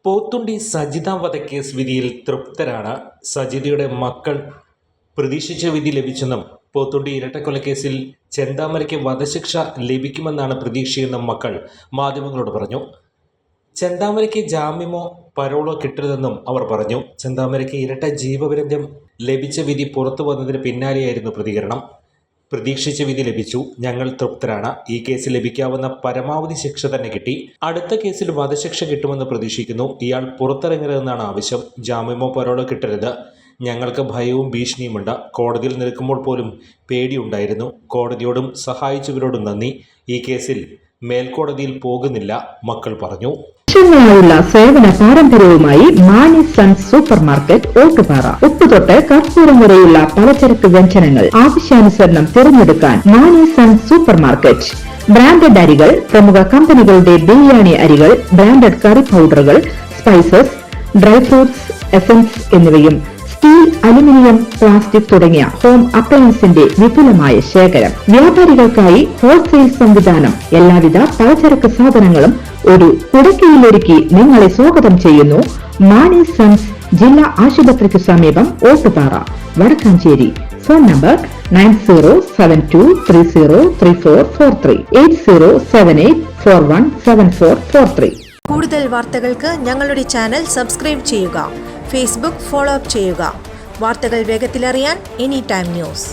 പോത്തുണ്ടി സജിത വധക്കേസ് വിധിയിൽ തൃപ്തരാണ്. സജിതയുടെ മക്കൾ പ്രതീക്ഷിച്ച വിധി ലഭിച്ചെന്നും പോത്തുണ്ടി ഇരട്ടക്കൊലക്കേസിൽ ചെന്താമരയ്ക്ക് വധശിക്ഷ ലഭിക്കുമെന്നാണ് പ്രതീക്ഷയെന്നും മക്കൾ മാധ്യമങ്ങളോട് പറഞ്ഞു. ചെന്താമരയ്ക്ക് ജാമ്യമോ പരോളോ കിട്ടരുതെന്നും അവർ പറഞ്ഞു. ചെന്താമരയ്ക്ക് ഇരട്ട ജീവപര്യന്തം ലഭിച്ച വിധി പുറത്തു വന്നതിന് പിന്നാലെയായിരുന്നു പ്രതികരണം. പ്രതീക്ഷിച്ച വിധി ലഭിച്ചു, ഞങ്ങൾ തൃപ്തരാണ്. ഈ കേസിൽ ലഭിക്കാവുന്ന പരമാവധി ശിക്ഷ തന്നെ കിട്ടി. അടുത്ത കേസിൽ വധശിക്ഷ കിട്ടുമെന്ന് പ്രതീക്ഷിക്കുന്നു. ഇയാൾ പുറത്തിറങ്ങരുതെന്നാണ് ആവശ്യം. ജാമ്യമോ പരോളോ കിട്ടരുത്. ഞങ്ങൾക്ക് ഭയവും ഭീഷണിയുമുണ്ട്. കോടതിയിൽ നിൽക്കുമ്പോൾ പോലും പേടിയുണ്ടായിരുന്നു. കോടതിയോടും സഹായിച്ചവരോടും നന്ദി. ഈ കേസിൽ മേൽക്കോടതിയിൽ പോകുന്നില്ല, മക്കൾ പറഞ്ഞു. വർഷങ്ങളായുള്ള സേവന പാരമ്പര്യവുമായി Mani sons super market Ottupara. ഉപ്പ് തൊട്ട് കർപ്പൂരം വരെയുള്ള പലചരക്ക് വ്യഞ്ജനങ്ങൾ ആവശ്യാനുസരണം തിരഞ്ഞെടുക്കാൻ Mani sons super market. Branded അരികൾ, പ്രമുഖ കമ്പനികളുടെ ബിരിയാണി അരികൾ, ബ്രാൻഡഡ് കറി പൗഡറുകൾ, സ്പൈസസ്, ഡ്രൈ ഫ്രൂട്ട്സ്, എസൻസ് എന്നിവയും സ്റ്റീൽ, അലുമിനിയം, പ്ലാസ്റ്റിക് തുടങ്ങിയ ഹോം അപ്ലയൻസിന്റെ വിപുലമായ ശേഖരം. വ്യാപാരികൾക്കായി ഹോൾസെയിൽ സംവിധാനം. എല്ലാവിധ പലചരക്ക് സാധനങ്ങളും ഒരു കുടക്കീഴിലൊരുക്കി നിങ്ങളെ സ്വാഗതം ചെയ്യുന്നു. മാണി സൺസ് ജില്ലാ ആശുപത്രിക്ക് സമീപം ഓട്ടുപാറ, വടക്കാഞ്ചേരി. Phone number 9072303443 8078417443. കൂടുതൽ വാർത്തകൾക്ക് ഞങ്ങളുടെ ചാനൽ സബ്സ്ക്രൈബ് ചെയ്യുക. ഫേസ്ബുക്ക് ഫോളോ അപ്പ് ചെയ്യുക. വാർത്തകൾ വേഗത്തിലറിയാൻ എനി ടൈം ന്യൂസ്.